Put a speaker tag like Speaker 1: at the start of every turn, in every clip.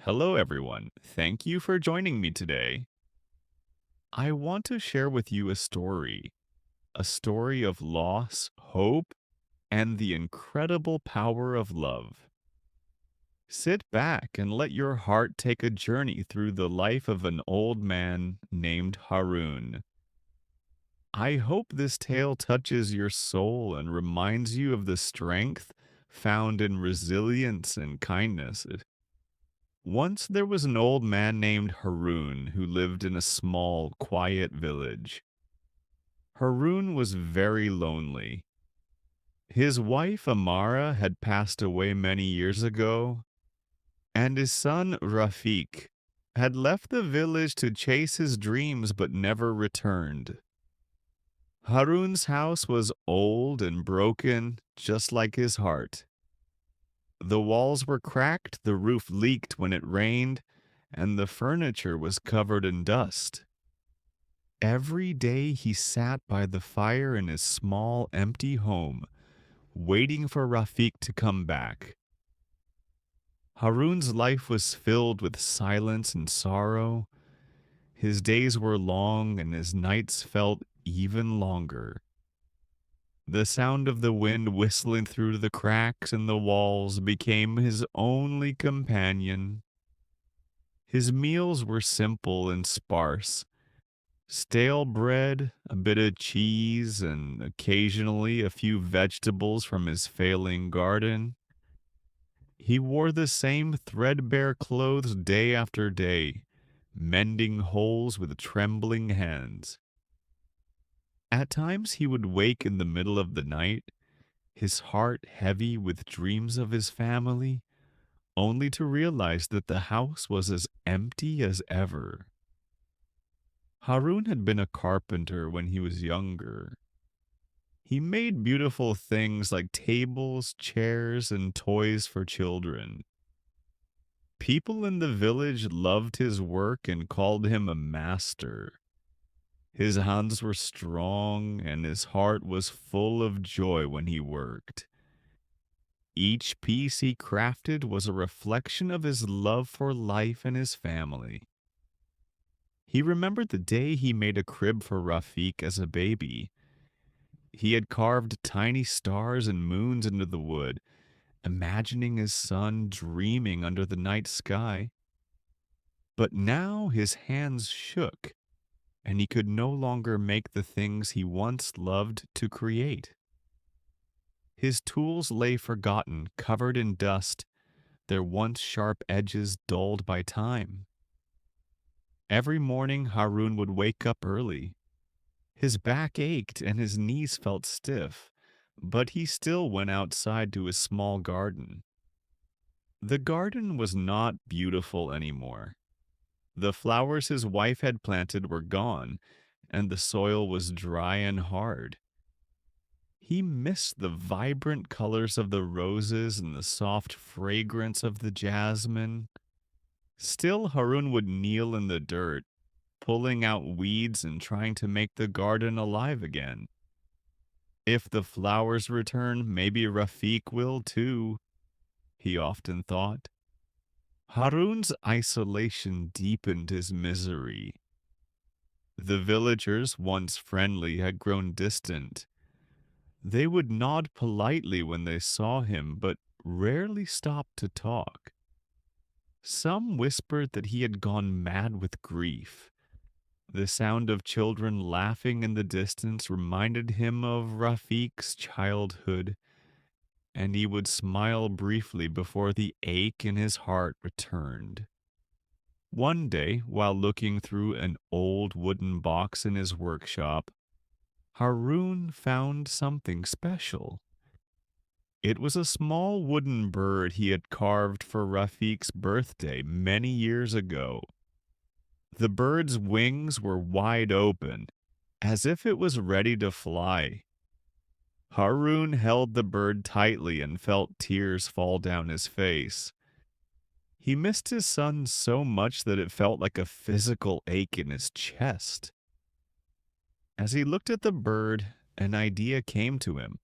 Speaker 1: Hello, everyone. Thank you for joining me today. I want to share with you a story of loss, hope, and the incredible power of love. Sit back and let your heart take a journey through the life of an old man named Harun. I hope this tale touches your soul and reminds you of the strength found in resilience and kindness. Once there was an old man named Haroon who lived in a small, quiet village. Haroon was very lonely. His wife Amara had passed away many years ago, and his son Rafik had left the village to chase his dreams but never returned. Haroon's house was old and broken, just like his heart. The walls were cracked, the roof leaked when it rained, and the furniture was covered in dust. Every day he sat by the fire in his small, empty home, waiting for Rafik to come back. Haroon's life was filled with silence and sorrow. His days were long and his nights felt even longer. The sound of the wind whistling through the cracks in the walls became his only companion. His meals were simple and sparse. Stale bread, a bit of cheese, and occasionally a few vegetables from his failing garden. He wore the same threadbare clothes day after day, mending holes with trembling hands. At times he would wake in the middle of the night, his heart heavy with dreams of his family, only to realize that the house was as empty as ever. Harun had been a carpenter when he was younger. He made beautiful things like tables, chairs, and toys for children. People in the village loved his work and called him a master. His hands were strong and his heart was full of joy when he worked. Each piece he crafted was a reflection of his love for life and his family. He remembered the day he made a crib for Rafik as a baby. He had carved tiny stars and moons into the wood, imagining his son dreaming under the night sky. But now his hands shook, and he could no longer make the things he once loved to create. His tools lay forgotten, covered in dust, their once sharp edges dulled by time. Every morning Harun would wake up early. His back ached and his knees felt stiff, but he still went outside to his small garden. The garden was not beautiful anymore. The flowers his wife had planted were gone, and the soil was dry and hard. He missed the vibrant colors of the roses and the soft fragrance of the jasmine. Still, Harun would kneel in the dirt, pulling out weeds and trying to make the garden alive again. If the flowers return, maybe Rafik will too, he often thought. Harun's isolation deepened his misery. The villagers, once friendly, had grown distant. They would nod politely when they saw him, but rarely stopped to talk. Some whispered that he had gone mad with grief. The sound of children laughing in the distance reminded him of Rafik's childhood, and he would smile briefly before the ache in his heart returned. One day, while looking through an old wooden box in his workshop, Harun found something special. It was a small wooden bird he had carved for Rafik's birthday many years ago. The bird's wings were wide open, as if it was ready to fly. Harun held the bird tightly and felt tears fall down his face. He missed his son so much that it felt like a physical ache in his chest. As he looked at the bird, an idea came to him.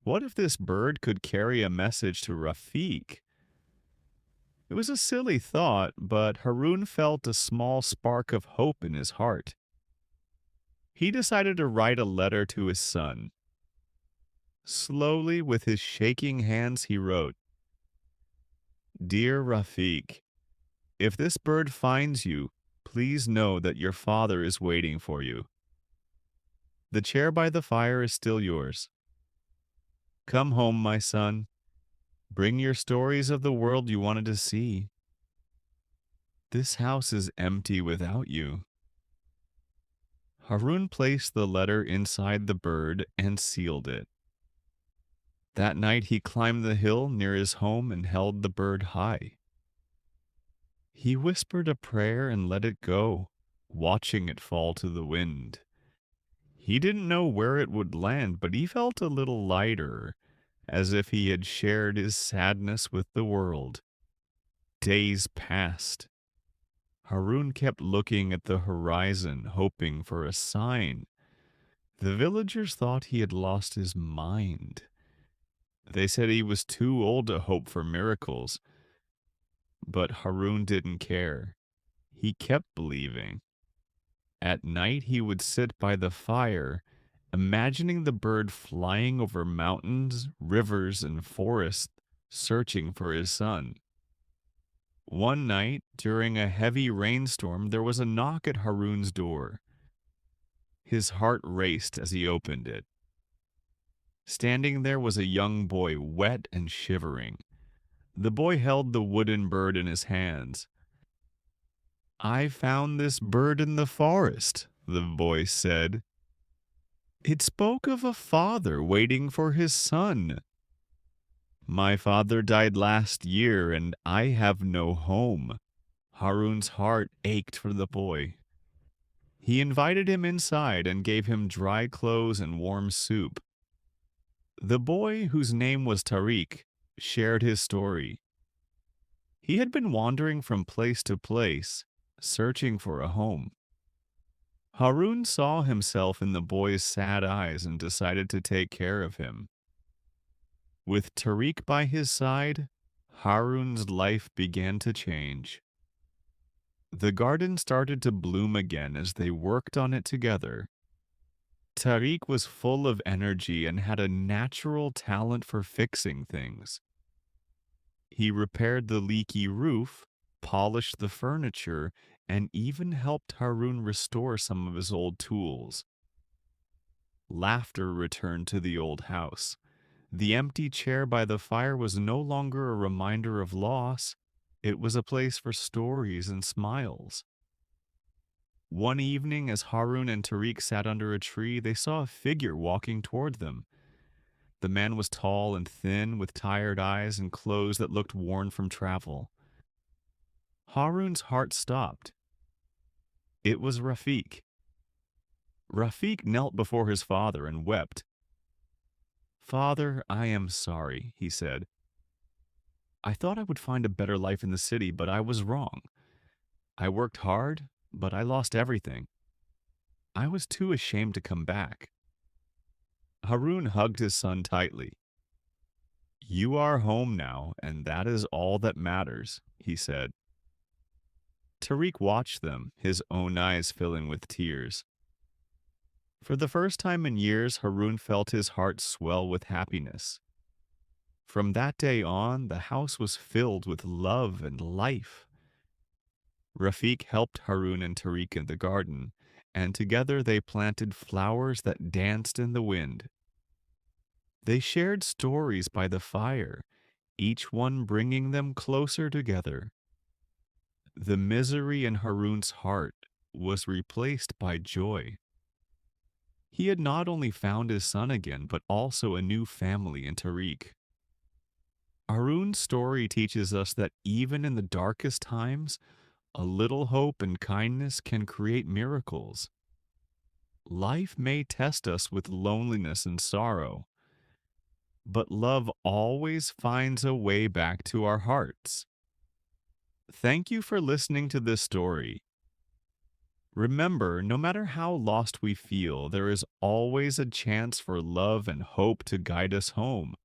Speaker 1: What if this bird could carry a message to Rafik? It was a silly thought, but Harun felt a small spark of hope in his heart. He decided to write a letter to his son. Slowly, with his shaking hands, he wrote, "Dear Rafiq, if this bird finds you, please know that your father is waiting for you. The chair by the fire is still yours. Come home, my son. Bring your stories of the world you wanted to see. This house is empty without you." Harun placed the letter inside the bird and sealed it. That night he climbed the hill near his home and held the bird high. He whispered a prayer and let it go, watching it fall to the wind. He didn't know where it would land, but he felt a little lighter, as if he had shared his sadness with the world. Days passed. Harun kept looking at the horizon, hoping for a sign. The villagers thought he had lost his mind. They said he was too old to hope for miracles. But Harun didn't care. He kept believing. At night he would sit by the fire, imagining the bird flying over mountains, rivers, and forests, searching for his son. One night, during a heavy rainstorm, there was a knock at Harun's door. His heart raced as he opened it. Standing there was a young boy, wet and shivering. The boy held the wooden bird in his hands. "I found this bird in the forest," the boy said. "It spoke of a father waiting for his son. My father died last year, and I have no home." Harun's heart ached for the boy. He invited him inside and gave him dry clothes and warm soup. The boy, whose name was Tariq, shared his story. He had been wandering from place to place, searching for a home. Harun saw himself in the boy's sad eyes and decided to take care of him. With Tariq by his side, Harun's life began to change. The garden started to bloom again as they worked on it together. Tariq was full of energy and had a natural talent for fixing things. He repaired the leaky roof, polished the furniture, and even helped Harun restore some of his old tools. Laughter returned to the old house. The empty chair by the fire was no longer a reminder of loss. It was a place for stories and smiles. One evening, as Harun and Tariq sat under a tree, they saw a figure walking toward them. The man was tall and thin, with tired eyes and clothes that looked worn from travel. Harun's heart stopped. It was Rafiq. Rafiq knelt before his father and wept. "Father, I am sorry," he said. "I thought I would find a better life in the city, but I was wrong. I worked hard, but I lost everything. I was too ashamed to come back." Harun hugged his son tightly. "You are home now, and that is all that matters," he said. Tariq watched them, his own eyes filling with tears. For the first time in years, Harun felt his heart swell with happiness. From that day on, the house was filled with love and life. Rafiq helped Harun and Tariq in the garden, and together they planted flowers that danced in the wind. They shared stories by the fire, each one bringing them closer together. The misery in Harun's heart was replaced by joy. He had not only found his son again, but also a new family in Tariq. Harun's story teaches us that even in the darkest times, a little hope and kindness can create miracles. Life may test us with loneliness and sorrow, but love always finds a way back to our hearts. Thank you for listening to this story. Remember, no matter how lost we feel, there is always a chance for love and hope to guide us home.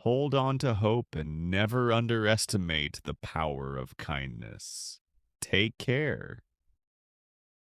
Speaker 1: Hold on to hope and never underestimate the power of kindness. Take care.